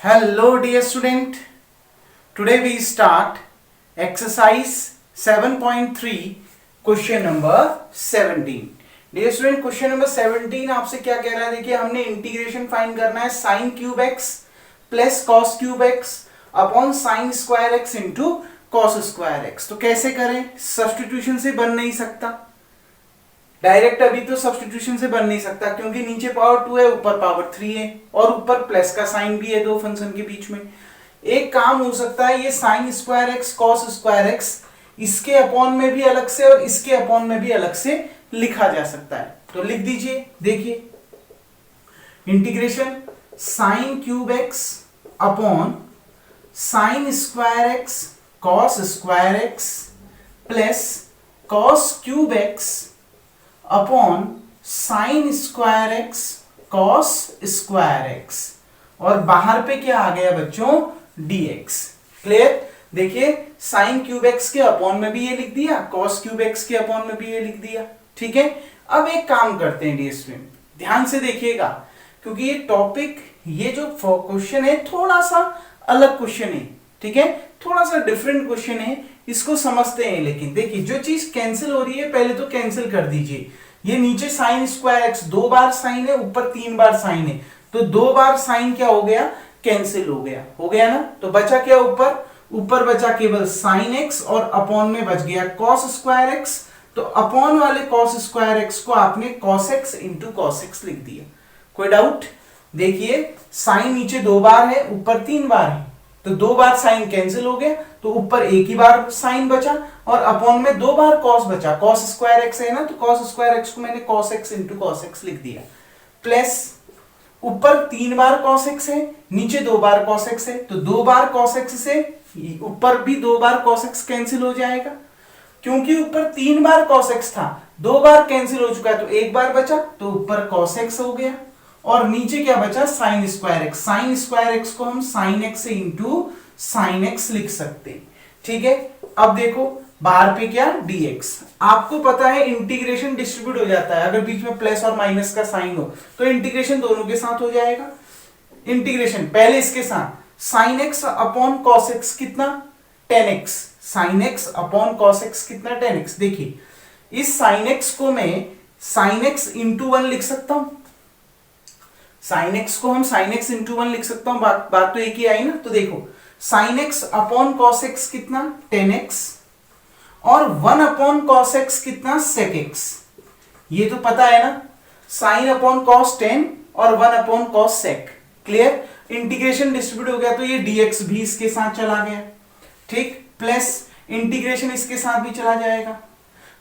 Hello dear student, today we start exercise 7.3 question number 17. Dear student, question number 17 आपसे क्या कह रहा है? देखिए हमने इंटीग्रेशन फाइंड करना है sine cube x plus cos cube x upon sign square x into cos square x. तो कैसे करें? सब्स्टिट्यूशन से बन नहीं सकता डायरेक्ट, अभी तो सब्स्टिट्यूशन से बन नहीं सकता क्योंकि नीचे पावर 2 है ऊपर पावर 3 है और ऊपर प्लस का साइन भी है दो फंक्शन के बीच में. एक काम हो सकता है, ये sign square x cos square x इसके अपॉन में भी अलग से और इसके अपॉन में भी अलग से लिखा जा सकता है. तो लिख दीजिए, देखिए integration sine cube x upon sign square x cos square x plus cos cube x upon sign square x cos square x और बाहर पे क्या आ गया बच्चों? dx. क्लियर? देखिए साइन क्यूब एक्स के अपॉन में भी ये लिख दिया, कॉस क्यूब एक्स के अपॉन में भी ये लिख दिया. ठीक है, अब एक काम करते हैं डियर स्टूडेंट, ध्यान से देखिएगा क्योंकि ये टॉपिक, ये जो क्वेश्चन है थोड़ा सा अलग क्वेश्चन है. ठीक है, थोड़ा सा डिफरेंट क्वेश्चन है, इसको समझते हैं. लेकिन देखिए जो चीज कैंसिल हो रही है पहले तो कैंसिल कर दीजिए. ये नीचे साइन स्क्वायर एक्स 2 बार साइन है, ऊपर 3 बार साइन है, तो 2 बार साइन क्या हो गया? कैंसिल हो गया ना. तो बचा क्या? ऊपर बचा केवल साइन एक्स और अपॉन में बच गया कॉस स्क्वायर एक्स. तो अपॉन वाले कॉस स्क्वायर एक्स को आपने cos x into cos x लिख दिया. कोई डाउट? देखिए साइन नीचे 2 बार है ऊपर 3 बार है, तो 2 बार साइन कैंसिल हो गया, तो ऊपर एक ही बार साइन बचा और अपॉन में 2 बार कॉस बचा. कॉस स्क्वायर एक्स है ना, तो कॉस स्क्वायर एक्स को मैंने cos x into cos x लिख दिया. प्लस ऊपर 3 बार कॉस एक्स है, नीचे 2 बार कॉस एक्स है, तो 2 बार कॉस एक्स से ऊपर भी 2 बार कॉस एक्स कैंसिल हो जाएगा क्योंकि ऊपर 3 बार कॉस एक्स था, 2 बार कैंसिल हो चुका है, तो एक बार बचा, तो ऊपर कॉस एक्स हो गया और नीचे क्या बचा? Sign square x. Sign square x को हम sine x into sine x लिख सकते हैं. ठीक है, अब देखो बाहर पे क्या? dx. आपको पता है इंटीग्रेशन डिस्ट्रीब्यूट हो जाता है, अगर बीच में प्लस और माइनस का साइन हो तो इंटीग्रेशन दोनों के साथ हो जाएगा. इंटीग्रेशन पहले इसके साथ sign x upon cos x कितना? 10x. Sign x upon cos x कितना? 10x. देखिए इस साइन एक्स को मैं साइन एक्स इंटू 1 लिख सकता हूं. साइन एक्स को हम साइन एक्स इंटू 1 लिख सकता हूं. बात तो एक ही आई ना. तो देखो sign x upon cos x कितना? 10x और 1 अपॉन कॉस एक्स कितना? sec x. ये तो पता है ना, साइन अपॉन कॉस 10 और 1 upon cos sec. Clear? Integration distribute हो गया तो ये dx भी इसके साथ चला गया. ठीक, प्लस इंटीग्रेशन इसके साथ भी चला जाएगा,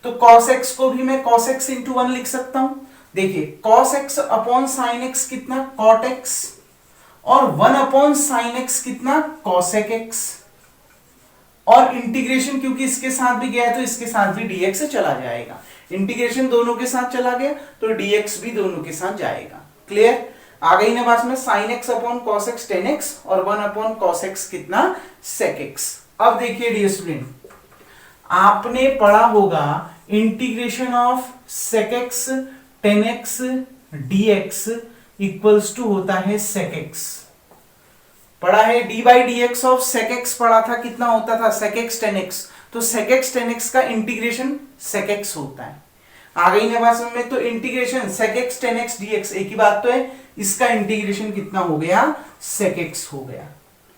तो cos x को भी मैं cos x इंटू 1 लिख सकता हूं. देखिए cos x upon sine x कितना? cot x और 1 अपॉन साइन x कितना? cosec x और इंटीग्रेशन क्योंकि इसके साथ भी गया है तो इसके साथ भी dx चला जाएगा. इंटीग्रेशन दोनों के साथ चला गया तो dx भी दोनों के साथ जाएगा. क्लियर? आ गई ना बात में? Sine x upon cos x 10x और 1 अपॉन cos x कितना? sec x. अब देखिए डियर स्टूडेंट, आपने पढ़ा होगा integration of sec x 10x dx equals to होता है sec x. पढ़ा है d by d x of sec x पढ़ा था, कितना होता था? sec x 10x. तो sec x 10x का इंटीग्रेशन sec x होता है. आ गई ना बात समझ में? तो integration sec x 10x dx एक ही बात तो है, इसका इंटीग्रेशन कितना हो गया? sec x हो गया.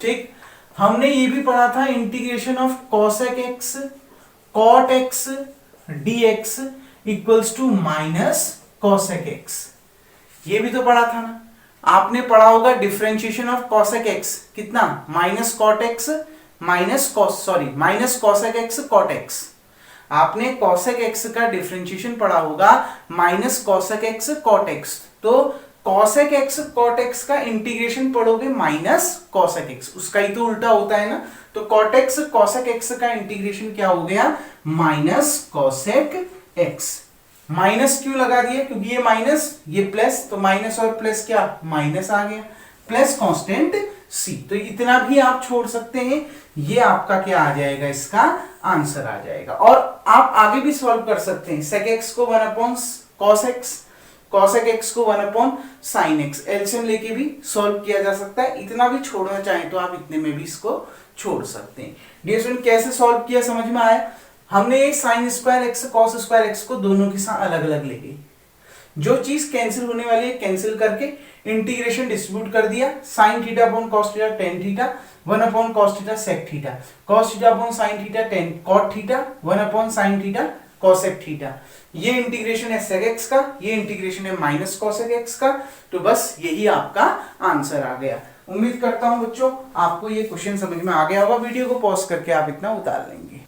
ठीक, हमने ये भी पढ़ा था integration of cosec x cot x dx equals to minus cosec x. ये भी तो पढ़ा था ना. आपने पढ़ा होगा डिफरेंशिएशन ऑफ cosec x कितना? Minus cot x minus cosec x cot x. आपने cosec x का डिफरेंशिएशन पढ़ा होगा minus cosec x cot x. तो cosec x cot x का इंटीग्रेशन पढ़ोगे माइनस cosec x, उसका ही तो उल्टा होता है ना. तो cot x cosec x का इंटीग्रेशन क्या हो गया? Minus cosec x. माइनस क्यों लगा दिया? क्योंकि ये माइनस ये प्लस, तो माइनस और प्लस क्या? माइनस आ गया, प्लस कांस्टेंट c. तो इतना भी आप छोड़ सकते हैं, ये आपका क्या आ जाएगा? इसका आंसर आ जाएगा. और आप आगे भी सॉल्व कर सकते हैं. sec x को 1 upon cos x cosec x को 1 अपॉन साइन एक्स, एलसीएम लेके भी सॉल्व किया जा सकता है। इतना भी छोड़ना चाहें तो आप इतने में भी इसको छोड़ सकते हैं। डियर स्टूडेंट, कैसे सॉल्व किया समझ में आया? हमने sign square x cos square x को दोनों के साथ अलग अलग ले गए, जो चीज कैंसिल होने वाली है कैंसिल करके इंटीग्रेशन डिस्ट्रीब्यूट कर दिया। Sine theta upon cos theta tan theta 1 upon cos theta sec theta, cos theta upon sine theta tan cot theta 1 upon sine theta cosec theta. ये इंटीग्रेशन है सेक एक्स का, ये integration है minus cosec x का। तो बस यही आपका आंसर आ गया। उम्मीद करता हूं बच्चों आपको ये क्वेश्चन समझ में आ गया होगा। वीडियो को पॉज करके आप इतना उतार लेंगे।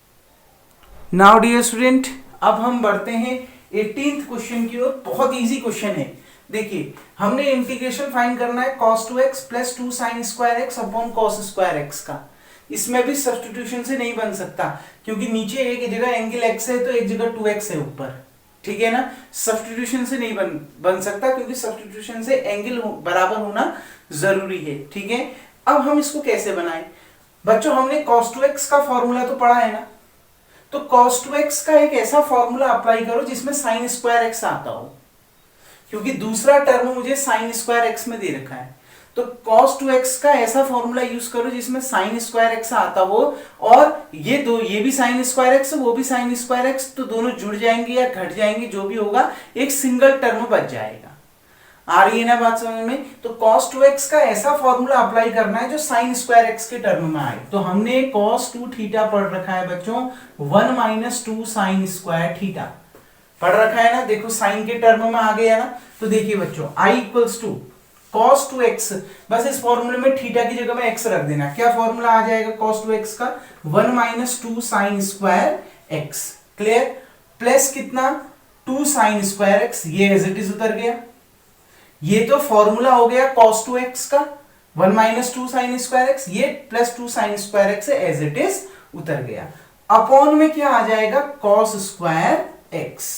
नाउ डियर स्टूडेंट, अब हम बढ़ते हैं 18th क्वेश्चन की ओर। बहुत इजी क्वेश्चन है। देखिए, हमने इंटीग्रेशन फाइंड करना है cos 2x plus 2 sin square x upon cos square x का। इसमें भी सब्स्टिट्यूशन से नहीं बन सकता, क्योंकि नीचे एक जगह एंगल x है तो एक जगह 2x है ऊपर, ठीक है ना। सब्स्टिट्यूशन से नहीं बन सकता, क्योंकि सब्स्टिट्यूशन से एंगल बराबर होना जरूरी है, ठीक है। अब हम इसको कैसे बनाएं? बच्चों, हमने cos 2x का फॉर्मूला तो पढ़ा है ना, तो cos 2x का एक ऐसा फॉर्मूला अप्लाई करो जिसमें sin स्क्वायर x आता हो, क्योंकि दूसरा टर्म मुझे sin स्क्वायर x में दे रखा है। तो cos 2x का ऐसा फॉर्मूला यूज करो जिसमें sin स्क्वायर x आता हो, और ये भी sin स्क्वायर x वो भी sin स्क्वायर x, तो दोनों जुड़ जाएंगे या घट जाएंगे, जो भी होगा एक सिंगल टर्म बच जाएगा। आ रही है ना बात समझ में? तो cos 2x का ऐसा फॉर्मूला अप्लाई करना है जो sin स्क्वायर x के टर्म में आए। तो हमने cos 2 थीटा पढ़ रखा है बच्चों, 1 माइनस 2 sin स्क्वायर थीटा पढ़ रखा है ना। देखो साइन के टर्म में आ गया ना। तो देखिए बच्चों, i equals to cos 2x, बस इस फॉर्मूले में थीटा की जगह में x रख देना। क्या फॉर्मूला आ जाएगा cos 2x का? 1 minus 2 sin square x, clear, plus कितना 2 sin स्क्वायर x, ये एज इट इज उतर गया। ये तो फॉर्मूला हो गया cos 2x का, 1 माइनस 2 sin स्क्वायर x, ये plus 2 sin square x as it is उतर गया। अपॉन में क्या आ जाएगा? cos स्क्वायर x,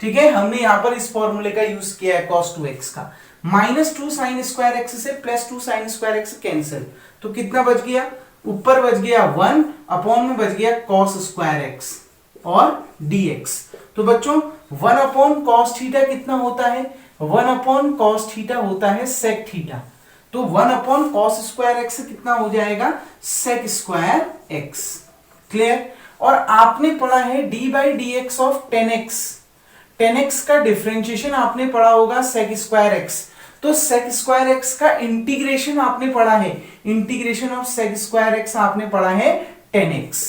ठीक है। हमने यहां पर इस फॉर्मूले का यूज किया है cos 2x का। माइनस 2 sin स्क्वायर x से plus 2 sin square x cancel, तो कितना बच गया? ऊपर बच गया 1, अपॉन में बच गया cos स्क्वायर x और dx। तो बच्चों 1 अपॉन cos थीटा कितना होता है? 1 अपॉन cos थीटा होता है sec थीटा। तो 1 अपॉन cos स्क्वायर x कितना हो जाएगा? sec square x, clear. और आपने पढ़ा है d by d x of 10x, 10x का डिफरेंशिएशन आपने पढ़ा होगा sec स्क्वायर x। तो sec स्क्वायर x का इंटीग्रेशन आपने पढ़ा है, integration of sec square x आपने पढ़ा है 10x,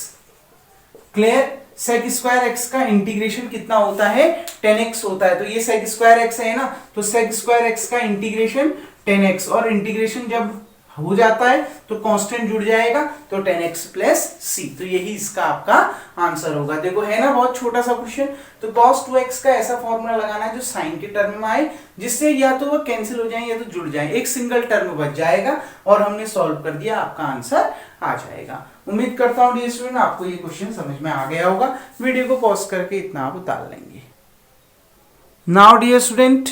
clear. sec square x का इंटीग्रेशन कितना होता है? 10x होता है। तो ये sec स्क्वायर x है ना, तो sec स्क्वायर x का इंटीग्रेशन 10x, और इंटीग्रेशन जब हो जाता है तो कांस्टेंट जुड़ जाएगा, तो 10x प्लस c। तो यही इसका आपका आंसर होगा। देखो है ना बहुत छोटा सा क्वेश्चन। तो cos 2x का ऐसा फॉर्मूला लगाना है जो साइन के टर्म में आए, जिससे या तो वो कैंसिल हो जाए या तो जुड़ जाए, एक सिंगल टर्म बच जाएगा, और हमने सॉल्व कर दिया, आपका आंसर आ जाएगा। उम्मीद करता हूं डियर स्टूडेंट आपको ये क्वेश्चन समझ में आ गया होगा। वीडियो को पॉज करके इतना आप उतार लेंगे। नाउ डियर स्टूडेंट,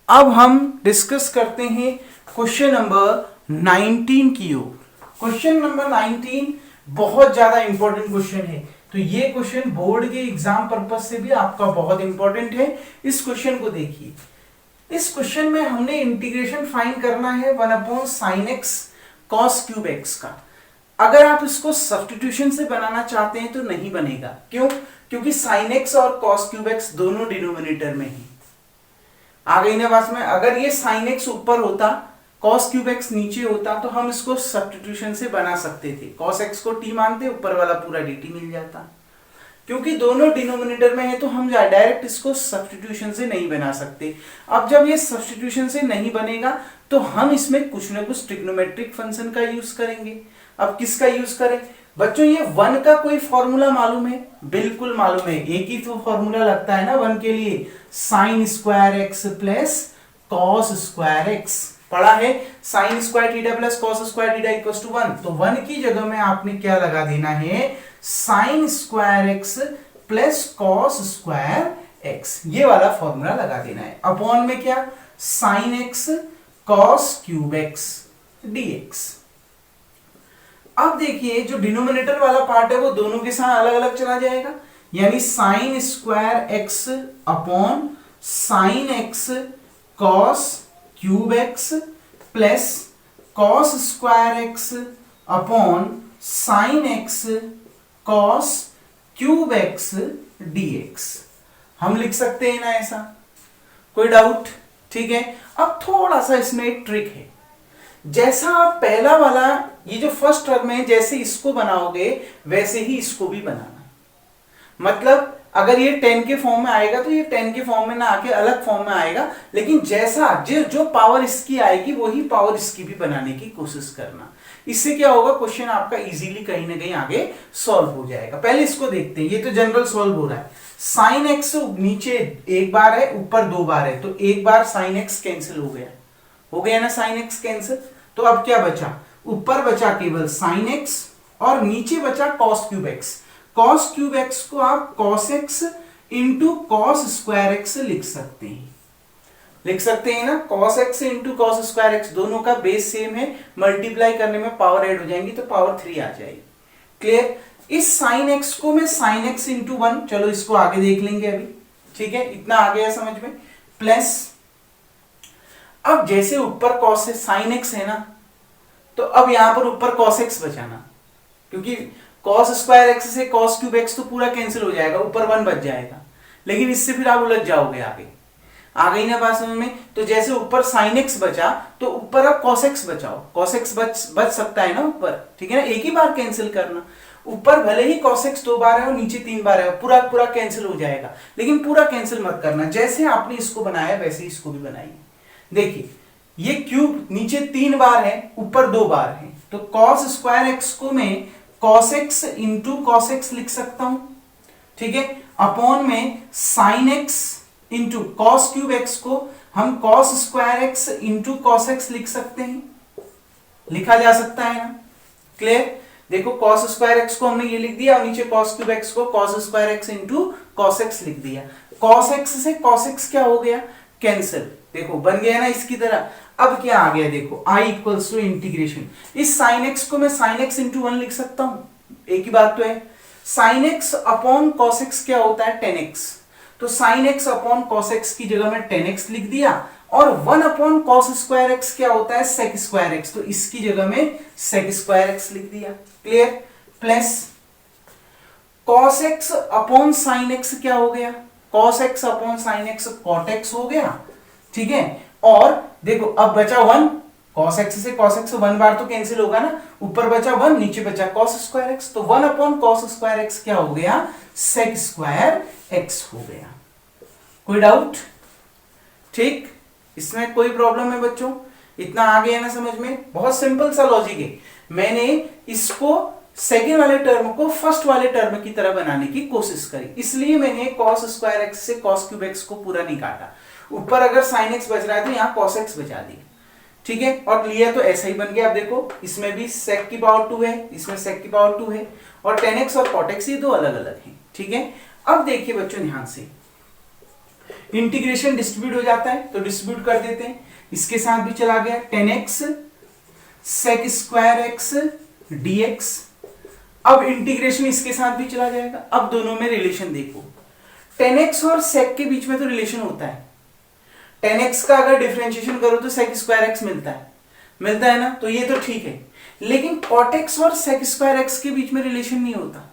अब हम डिस्कस करते हैं क्वेश्चन नंबर 19 की ओर। क्वेश्चन नंबर 19 बहुत ज्यादा इंपॉर्टेंट क्वेश्चन है। तो ये क्वेश्चन बोर्ड के एग्जाम पर्पज से भी आपका बहुत इंपॉर्टेंट है। इस क्वेश्चन को देखिए। इस क्वेश्चन में हमने इंटीग्रेशन फाइंड करना है 1 upon sine x cos cube x का। अगर आप इसको सब्स्टिट्यूशन से बनाना चाहते हैं तो नहीं बनेगा। क्यों? क्योंकि साइन एक्स और कॉस क्यूब एक्स दोनों डिनोमिनेटर में है। आ गई ना बात में? अगर ये साइन एक्स ऊपर होता, cos क्यूब एक्स नीचे होता, तो हम इसको सब्स्टिट्यूशन से बना सकते थे। cos x को t मानते, ऊपर वाला पूरा dt मिल जाता। क्योंकि दोनों डिनोमिनेटर में है तो हम डायरेक्ट इसको सब्स्टिट्यूशन से नहीं बना सकते। अब जब ये सब्स्टिट्यूशन से नहीं बनेगा तो हम इसमें कुछ ना कुछ ट्रिग्नोमेट्रिक फंक्शन का यूज करेंगे। अब किसका यूज करें? बच्चों ये 1 का कोई फॉर्मूला मालूम है? बिल्कुल मालूम है। एक ही तो फॉर्मूला लगता है ना 1 के लिए, sine square x plus cos square x. पढ़ा है sine square theta plus cos square theta equals to 1। तो 1 की जगह में आपने क्या लगा देना है? Sine square x plus cos square x, ये वाला फॉर्मूला लगा देना है। अपॉन में क्या? Sine x cos cube x dx. अब देखिए जो डिनोमिनेटर वाला पार्ट है वो दोनों के साथ अलग अलग चला जाएगा, यानी sign square x upon sine x cos cube x plus cos square x upon sine x cos cube x dx। हम लिख सकते हैं ना ऐसा? कोई डाउट? ठीक है। अब थोड़ा सा इसमें एक ट्रिक है। जैसा आप पहला वाला ये जो फर्स्ट टर्म है जैसे इसको बनाओगे वैसे ही इसको भी बनाना। मतलब अगर ये 10 के फॉर्म में आएगा तो ये 10 के फॉर्म में ना आके अलग फॉर्म में आएगा, लेकिन जैसा जो पावर इसकी आएगी वही पावर इसकी भी बनाने की कोशिश करना। इससे क्या होगा, क्वेश्चन आपका इजीली कहीं ना कहीं आगे सॉल्व हो जाएगा। पहले इसको देखते हैं। ये तो जनरल सॉल्व हो रहा है। साइन एक्स नीचे एक बार है, ऊपर 2 बार है, तो एक बार साइन एक्स कैंसिल हो गया ना साइन एक्स कैंसिल। तो अब क्या बचा? ऊपर बचा केवल साइन एक्स और नीचे बचा cos cube x. Cos cube x को आप cos x into cos square x लिख सकते हैं ना। Cos x into cos square x, दोनों का बेस सेम है, मल्टीप्लाई करने में पावर ऐड हो जाएंगी तो पावर 3 आ जाएगी। क्लियर? इस साइन एक्स को मैं साइन एक्स इंटू 1, चलो इसको आगे देख लेंगे अभी। ठीक है, इतना आ गया समझ में। प्लस अब जैसे ऊपर कॉस साइन एक्स है ना, तो अब यहां पर ऊपर कॉस एक्स बचाना, क्योंकि कॉस स्क्वायर एक्स से कॉस क्यूब एक्स तो पूरा कैंसिल हो जाएगा, ऊपर 1 बच जाएगा। लेकिन इससे फिर आप उलझ जाओगे आगे। आ गई ना बात समझ में? तो जैसे ऊपर साइन एक्स बचा तो ऊपर आप कॉस एक्स बचाओ। कॉस एक्स बच सकता है ना ऊपर, ठीक है ना, एक ही बार कैंसिल करना। ऊपर भले ही cos x 2 बार है और नीचे 3 बार है, पूरा कैंसिल हो जाएगा, लेकिन पूरा कैंसिल मत करना। जैसे आपने इसको बनाया वैसे ही इसको भी बनाइए। देखिए ये क्यूब नीचे 3 बार है, ऊपर 2 बार है, तो cos स्क्वायर x को मैं cos x into cos x लिख सकता हूं। ठीक है, अपॉन में sin x into cos cube x को हम cos square x into cos x लिख सकते हैं, लिखा जा सकता है ना। क्लियर? देखो cos स्क्वायर x को हमने ये लिख दिया और नीचे cos क्यूब x को cos square x into cos x लिख दिया। cos x से cos x क्या हो गया? कैंसिल। देखो बन गया ना इसकी तरह। अब क्या आ गया? देखो I इक्वल्स टू इंटीग्रेशन, इस sin x को मैं sin x इंटू 1 लिख सकता हूं, एक ही बात तो है। sin x upon cos x क्या होता है? 10x। तो sin x upon cos x की जगह में 10x लिख दिया, और 1 अपॉन cos स्क्वायर x क्या होता है? sec स्क्वायर x, तो इसकी जगह में sec स्क्वायर x लिख दिया। Clear? Plus cos x upon sin x क्या हो गया? cos x upon sin x cot x हो गया। ठीक है, और देखो अब बचा 1, cos x से cos x 1 बार तो कैंसिल होगा ना, ऊपर बचा 1 नीचे बचा cos स्क्वायर x, तो 1 अपॉन cos स्क्वायर x क्या हो गया? sec स्क्वायर x हो गया। कोई डाउट? ठीक, इसमें कोई प्रॉब्लम है बच्चों? इतना आ गया ना समझ में? बहुत सिंपल सा लॉजिक है। मैंने इसको सेकेंड वाले टर्म को फर्स्ट वाले टर्म की तरह बनाने की कोशिश करी, इसलिए मैंने cos स्क्वायर x से cos क्यूब x को पूरा नहीं काटा। ऊपर अगर sin x बच रहा है तो यहाँ cos x बचा दिया। ठीक है, और लिया तो ऐसा ही बन गया। अब देखो इसमें भी sec की पावर 2 है, इसमें sec की पावर 2 है, और 10x और cot x ये दो अलग अलग हैं। ठीक है, अब देखिए बच्चों ध्यान से, इंटीग्रेशन डिस्ट्रीब्यूट हो जाता है तो डिस्ट्रीब्यूट कर देते हैं, इसके साथ भी चला गया 10x sec square x dx। अब इंटीग्रेशन इसके साथ भी चला जाएगा। अब दोनों में रिलेशन देखो, 10x और sec के बीच में तो रिलेशन होता है। 10x का अगर डिफरेंशिएशन करो तो sec स्क्वायर x मिलता है ना, तो ये तो ठीक है। लेकिन cot x और sec स्क्वायर x के बीच में रिलेशन नहीं होता।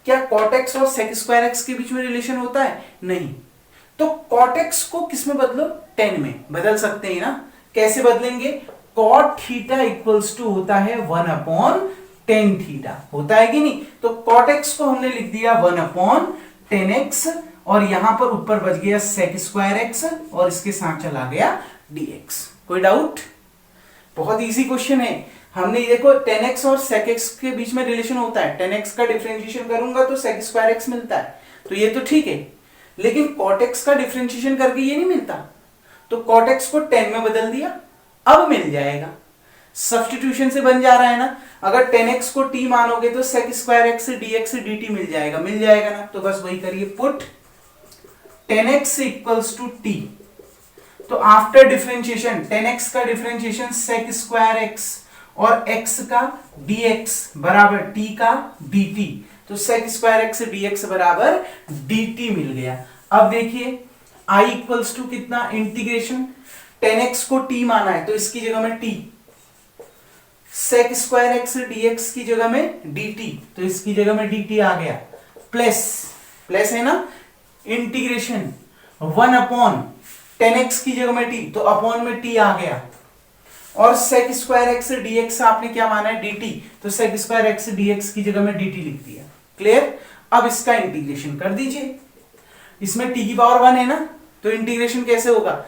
क्या cot x और sec स्क्वायर x के बीच में रिलेशन होता है? नहीं। तो cot x को किस में बदलो? 10 में बदल सकते हैं ना। कैसे बदलेंगे? cot थीटा इक्वल्स टू होता है 1 अपॉन 10 थीटा, होता है कि नहीं? तो cot x को हमने लिख दिया 1 अपॉन 10x, और यहां पर ऊपर बच गया sec स्क्वायर x और इसके साथ चला गया dx। कोई डाउट? बहुत इजी क्वेश्चन है। हमने ये देखो 10x और sec x के बीच में रिलेशन होता है, 10x का डिफरेंशिएशन करूंगा तो sec स्क्वायर x मिलता है, तो ये तो ठीक है। लेकिन cot x का डिफरेंशिएशन करके ये नहीं मिलता, तो cot x को 10 में बदल दिया, अब मिल जाएगा। सब्स्टिट्यूशन से बन जा रहा है ना। अगर 10x को t मानोगे तो sec square x dx dt मिल जाएगा ना। तो बस वही करिए, put 10x equals to t। तो आफ्टर डिफरेंशिएशन 10x का डिफरेंशिएशन sec स्क्वायर x और x का dx बराबर t का dt, तो sec स्क्वायर x dx बराबर dt मिल गया। अब देखिए आई इक्वल्स टू कितना, इंटीग्रेशन 10x को t माना है तो इसकी जगह में t, sec square x dx की जगह में dt तो इसकी जगह में dt आ गया, प्लस प्लस है ना, इंटीग्रेशन 1 अपॉन 10x की जगह में t तो अपॉन में t आ गया, और sec स्क्वायर x dx आपने क्या माना है, dt तो sec स्क्वायर x dx की जगह में dt लिख दिया। क्लियर? अब इसका इंटीग्रेशन कर दीजिए, इसमें t की पावर 1 है ना तो इंटीग्रेशन कैसे होगा,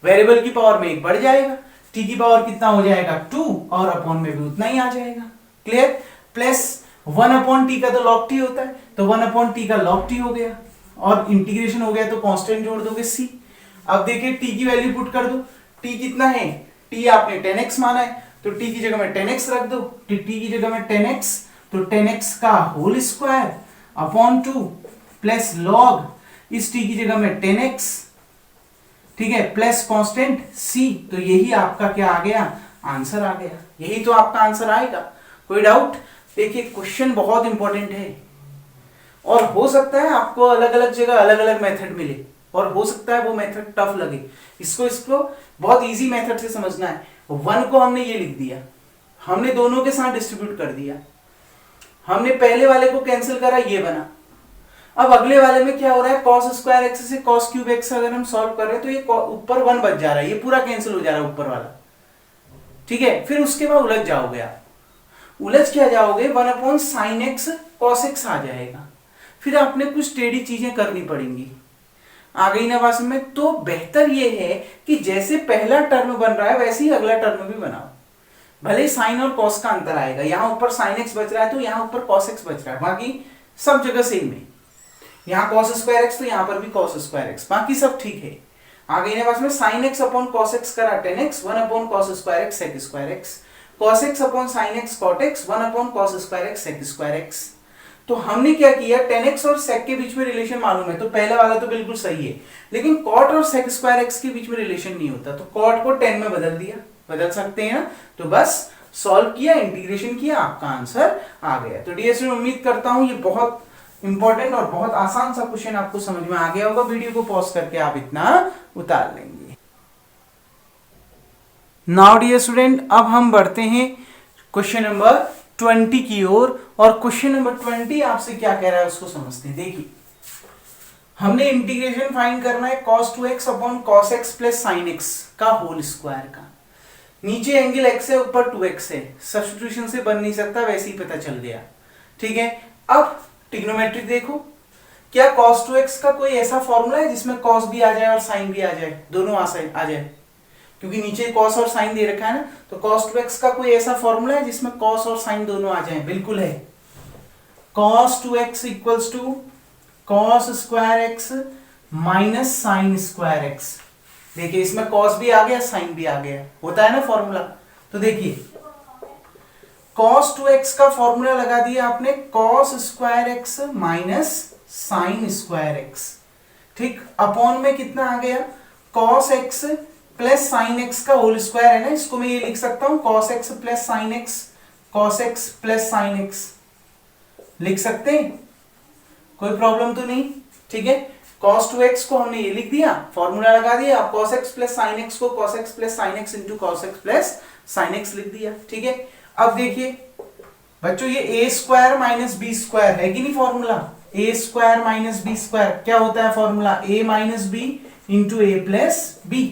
वेरिएबल की पावर में 1 बढ़ जाएगा, t की पावर कितना हो जाएगा 2 और अपॉन में भी उतना ही आ जाएगा। क्लियर? प्लस 1 अपॉन टी का तो log t होता है तो 1 अपॉन टी का log t हो गया, और इंटीग्रेशन हो गया तो कांस्टेंट जोड़ दोगे c। अब देखिए t की वैल्यू पुट कर दो, t कितना है, t आपने 10x माना है तो t की जगह में 10x रख दो, t की जगह में 10x तो 10x का whole square upon 2 plus log इस t की जगह में 10x, ठीक है, प्लस कांस्टेंट c। तो यही आपका क्या आ गया, आंसर आ गया, यही तो आपका आंसर आएगा। कोई डाउट? देखिए क्वेश्चन बहुत इंपॉर्टेंट है और हो सकता है आपको अलग अलग जगह अलग अलग मेथड मिले और हो सकता है वो मेथड टफ लगे, इसको बहुत इजी मेथड से समझना है। 1 को हमने ये लिख दिया, हमने दोनों के साथ डिस्ट्रीब्यूट कर दिया, हमने पहले वाले को कैंसिल करा, ये बना। अब अगले वाले में क्या हो रहा है, cos स्क्वायर एक्स से cos क्यूब एक्स अगर हम सॉल्व कर रहे हैं तो ये ऊपर 1 बच जा रहा है, ये पूरा कैंसिल हो जा रहा है ऊपर वाला, ठीक है। फिर उसके बाद उलझ जाओगे आप, उलझ क्या जाओगे, 1 upon sine x cos x आ जाएगा, फिर आपने कुछ टेढ़ी चीजें करनी पड़ेंगी। आ गई ना बात में? तो बेहतर ये है कि जैसे पहला टर्म बन रहा है वैसे ही अगला टर्म भी बनाओ, भले साइन और कॉस का अंतर आएगा, यहाँ ऊपर साइन एक्स बच रहा है तो यहाँ ऊपर कॉस एक्स बच रहा है, बाकी सब जगह सेम है, यहाँ cos स्क्वायर एक्स तो यहाँ पर भी cos स्क्वायर एक्स, बाकी सब ठीक है। आ गई ना बात में? Sine x upon cos x करा 10x, 1 upon cos square x sec square x, cos x upon sine x cot x, 1 upon cos square x sec square x. तो हमने क्या किया, 10x और sec के बीच में रिलेशन मालूम है तो पहला वाला तो बिल्कुल सही है, लेकिन cot और sec स्क्वायर एक्स के बीच में रिलेशन नहीं होता, तो cot को 10 में बदल दिया, बदल सकते हैं ना, तो बस सॉल्व किया, इंटीग्रेशन किया, आपका आंसर आ गया। तो डियर स्टूडेंट, उम्मीद करता हूं ये बहुत इंपॉर्टेंट और बहुत आसान सा क्वेश्चन आपको समझ में आ गया होगा। वीडियो को पॉज करके आप इतना उतार लेंगे। नाउ डियर स्टूडेंट, अब हम बढ़ते हैं क्वेश्चन नंबर 20 की ओर, और क्वेश्चन नंबर 20 आपसे क्या कह रहा है उसको समझते हैं। देखिए, हमने इंटीग्रेशन फाइंड करना है cos 2x upon cos x plus sin x का होल स्क्वायर का। नीचे एंगल x है, ऊपर 2x है, सब्स्टिट्यूशन से बन नहीं सकता, वैसे ही पता चल गया, ठीक है। अब ट्रिग्नोमेट्री देखो, क्या cos 2x का कोई ऐसा फॉर्मूला है जिसमें cos भी आ जाए और sin भी आ जाए, दोनों आ जाए, क्योंकि नीचे cos और sin दे रखा है ना, तो cos 2x का कोई ऐसा फॉर्मूला है जिसमें cos और sin दोनों आ जाए? बिल्कुल है, cos 2x equals to cos square x minus sin square x। देखिए इसमें cos भी आ गया, sin भी आ गया, होता है ना फॉर्मूला। तो देखिए cos 2x का फॉर्मूला लगा दिया आपने, cos square x minus sin square x, ठीक, अपॉन में कितना आ गया, cos x plus sin x का होल स्क्वायर है ना, इसको मैं ये लिख सकता हूं cos x plus sin x, cos x plus sin x लिख सकते हैं, कोई प्रॉब्लम तो नहीं, ठीक है। cos 2x को हमने ये लिख दिया, फॉर्मूला लगा दिया, अब cos x plus sin x को cos x plus sin x into cos x plus sin x लिख दिया, ठीक है। अब देखिए बच्चों, ये a square minus b square है कि नहीं formula, a square minus b square क्या होता है formula, a minus b into a plus b.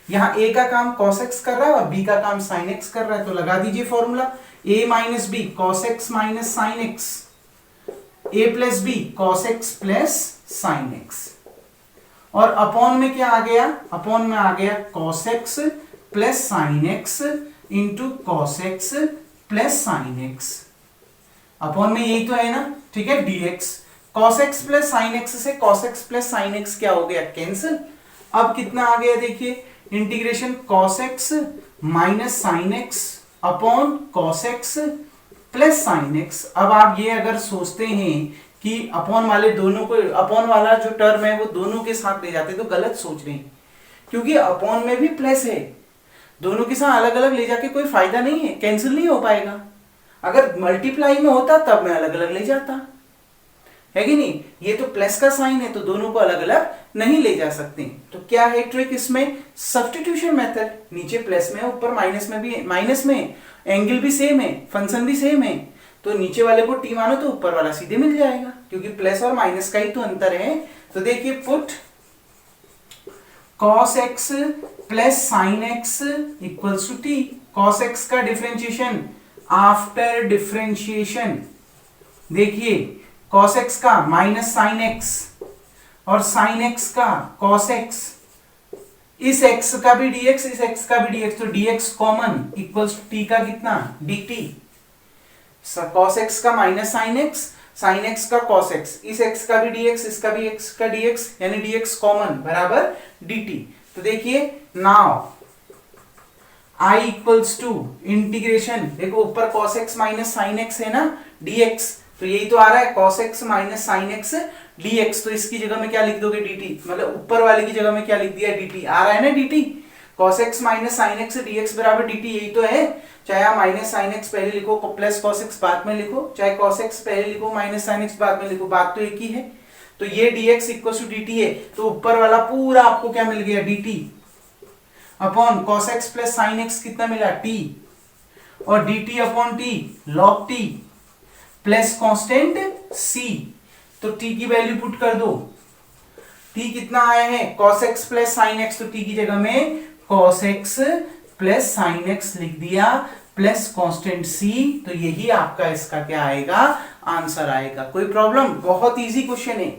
यहाँ a का काम cos x कर रहा है और b का काम sin x कर रहा है, तो लगा दीजिए formula, a minus b cos x minus sin x, a plus b cos x plus sin x, और अपॉन में क्या आ गया, अपॉन में आ गया cos x plus sin x into cos x plus sin x, upon में यही तो है ना, ठीक है, dx। cos x plus sin x से cos x plus sin x क्या हो गया, कैंसिल। अब कितना आ गया, देखिए integration cos x minus sin x upon cos x plus sin x। अब आप ये अगर सोचते हैं कि अपॉन वाले दोनों को, अपॉन वाला जो टर्म है वो दोनों के साथ ले जाते, तो गलत सोच रहे हैं, क्योंकि अपॉन में भी प्लस है, दोनों के साथ अलग अलग ले जाके कोई फायदा नहीं है, कैंसिल नहीं हो पाएगा। अगर मल्टीप्लाई में होता तब मैं अलग अलग ले जाता, है कि नहीं? ये तो प्लस का साइन है तो दोनों को अलग अलग नहीं ले जा सकते। तो क्या है ट्रिक इसमें? Substitution method. नीचे प्लस में ऊपर माइनस में भी, माइनस में एंगल भी सेम है, फंक्शन भी सेम है, तो नीचे वाले को टी मानो तो ऊपर वाला सीधे मिल जाएगा, क्योंकि प्लस और माइनस का ही तो अंतर है। तो देखिए put cos x plus sin x equals to t। cos x का डिफरेंशिएशन आफ्टर डिफरेंशिएशन, देखिए cos x का माइनस sin x और sin x का cos x, इस x का भी dx, इस x का भी dx, तो dx common equals to t का कितना? dt। cos x का minus sin x, sin x का cos x, इस x का भी dx, इसका भी x का dx, यानी dx कॉमन बराबर dt। तो देखिए now I equals to integration, देखो ऊपर cos x minus sin x है ना dx, तो यही तो आ रहा है cos x minus sin x dx, तो इसकी जगह में क्या लिख दोगे? dt, मतलब ऊपर वाले की जगह में क्या लिख दिया? dt आ रहा है ना dt। cos x minus sin x dx बराबर dt, यही तो है। चाहे आप माइनस sin x पहले लिखो, प्लस cos x बाद में लिखो, चाहे cos x पहले लिखो, माइनस sin x बाद में लिखो, बात तो एक ही है। तो ये dx इक्वल टू dt है, तो ऊपर वाला पूरा आपको क्या मिल गया? dt upon cos x plus sin x कितना मिला? t, और dt upon t log t plus constant c, तो t की वैल्यू पुट कर दो। t कितना आया है? cos x plus sin x, तो t की जगह में cos x plus sin x लिख दिया प्लस कांस्टेंट c, तो यही आपका इसका क्या आएगा? आंसर आएगा। कोई प्रॉब्लम? बहुत इजी क्वेश्चन है,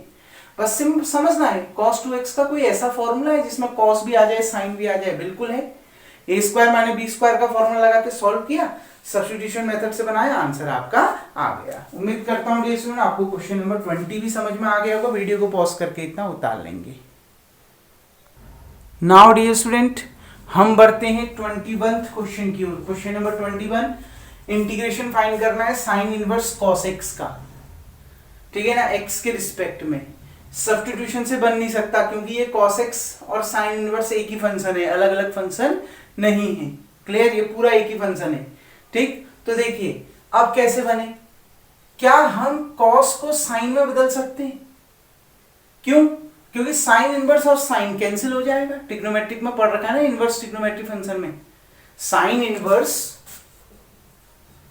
बस समझना है। cos 2x का कोई ऐसा फॉर्मूला है जिसमें cos भी आ जाए sin भी आ जाए? बिल्कुल है। a square minus b square का फॉर्मूला लगा के सॉल्व किया, सब्स्टिट्यूशन मेथड से बनाया, आंसर आपका आ गया। उम्मीद करता हूं डियर स्टूडेंट आपको क्वेश्चन नंबर 20 भी समझ में आ गया होगा। वीडियो को पॉज करके इतना उतार लेंगे। नाउ डियर स्टूडेंट हम बढ़ते हैं 21th क्वेश्चन की ओर। क्वेश्चन नंबर 21, इंटीग्रेशन फाइंड करना है साइन इनवर्स cos x का, ठीक है ना, x के रिस्पेक्ट में। सब्स्टिट्यूशन से बन नहीं सकता क्योंकि ये cos x और साइन इनवर्स एक ही फंक्शन है, अलग अलग फंक्शन नहीं है। क्लियर? ये पूरा एक ही फंक्शन है, ठीक। तो देखिए अब कैसे बने, क्या हम cos को साइन में बदल सकते हैं? क्यों? क्योंकि साइन इनवर्स और साइन कैंसिल हो जाएगा। ट्रिग्नोमेट्रिक में पढ़ रखा है ना, इनवर्स ट्रिग्नोमेट्रिक फंक्शन में। साइन इनवर्स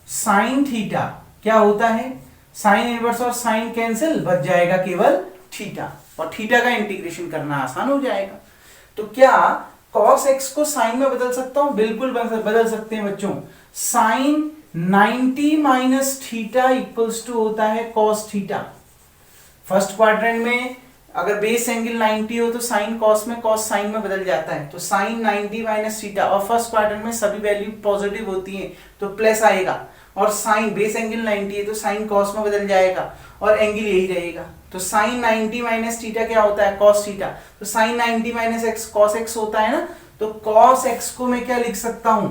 साइन थीटा क्या होता है? साइन इनवर्स और साइन कैंसिल, बच जाएगा केवल थीटा, और थीटा का इंटीग्रेशन करना आसान हो जाएगा। तो क्या cos x को साइन में बदल सकता हूं? बिल्कुल बदल सकते हैं बच्चों। Sine 90 minus theta equals to होता है cos थीटा। फर्स्ट क्वाड्रेंट में अगर बेस एंगल 90 हो तो साइन cos में, cos साइन में बदल जाता है, तो साइन 90 माइनस थीटा, और फर्स्ट क्वाड्रेंट में सभी वैल्यू पॉजिटिव होती हैं तो प्लस आएगा, और साइन बेस एंगल 90 है तो साइन cos में बदल जाएगा और एंगल यही रहेगा। तो साइन 90 माइनस थीटा क्या होता है? cos theta. तो sine 90 minus x cos x होता है ना, तो cos x को मैं क्या लिख सकता हूं?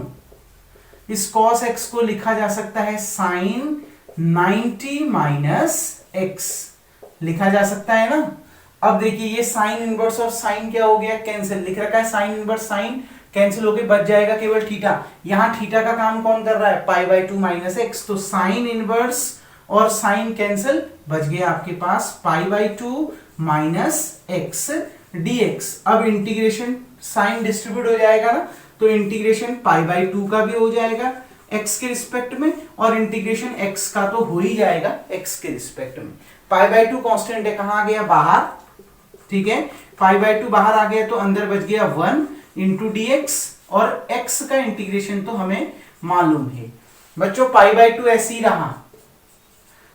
इस cos x को लिखा जा सकता है साइन 90 माइनस x, लिखा जा सकता है ना। अब देखिए ये साइन इनवर्स और साइन क्या हो गया? कैंसिल। लिख रखा है साइन इनवर्स साइन, कैंसिल होके बच जाएगा केवल थीटा। यहां थीटा का काम कौन कर रहा है? पाई बाय 2 माइनस एक्स, तो साइन इनवर्स और साइन कैंसिल, बच गया आपके पास pi by 2 minus x dx। अब इंटीग्रेशन साइन डिस्ट्रीब्यूट हो जाएगा ना, तो इंटीग्रेशन पाई बाय 2 का भी हो जाएगा x के रिस्पेक्ट में, और इंटीग्रेशन x का तो हो ही जाएगा x के रिस्पेक्ट में। पाई बाय 2 कांस्टेंट है, कहां आ गया? बाहर, ठीक है। पाई बाय 2 बाहर आ गया तो अंदर बच गया 1 इंटू dx, और x का इंटीग्रेशन तो हमें मालूम है बच्चों, पाई बाय 2 ऐसे ही रहा।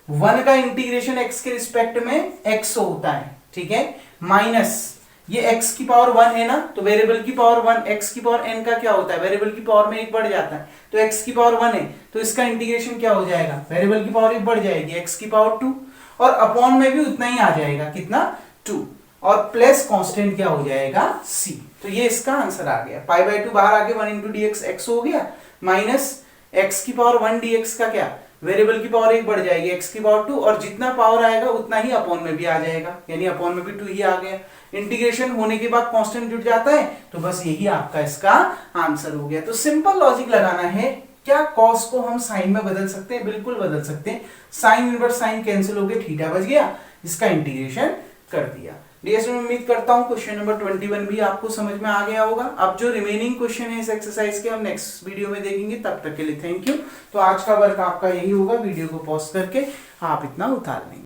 1 का इंटीग्रेशन x के रिस्पेक्ट में x होता है, ठीक है, माइनस ये x की पावर 1 है ना, तो वेरिएबल की पावर 1, x की पावर n का क्या होता है? वेरिएबल की पावर में 1 बढ़ जाता है, तो x की पावर 1 है तो इसका इंटीग्रेशन क्या हो जाएगा? वेरिएबल की पावर 1 बढ़ जाएगी, x की पावर 2, और अपॉन में भी उतना ही आ जाएगा, कितना? 2, और प्लस कांस्टेंट क्या हो जाएगा? c। तो ये इसका आंसर आ गया। पाई बाय 2 बाहर आके 1 इंटू dx x हो गया, माइनस x की पावर 1 dx का क्या? वेरिएबल की पावर 1 बढ़ जाएगी, x की पावर 2, और जितना पावर आएगा उतना ही अपॉन में भी आ जाएगा, यानी अपॉन में भी 2 ही आ गया। इंटीग्रेशन होने के बाद कांस्टेंट जुड़ जाता है, तो बस यही आपका इसका आंसर हो गया। तो सिंपल लॉजिक लगाना है, क्या cos को हम साइन में बदल सकते हैं? बिल्कुल बदल सकते हैं। साइन इनवर्स साइन कैंसिल हो गया, थीटा बच गया, इसका इंटीग्रेशन कर दिया। डीएस में उम्मीद करता हूं क्वेश्चन नंबर 21 भी आपको समझ में आ गया होगा। अब जो रिमेनिंग क्वेश्चन है इस एक्सरसाइज के हम नेक्स्ट वीडियो में देखेंगे, तब तक के लिए थैंक यू। तो आज का वर्क आपका यही होगा, वीडियो को पॉज करके आप इतना उतार लेंगे।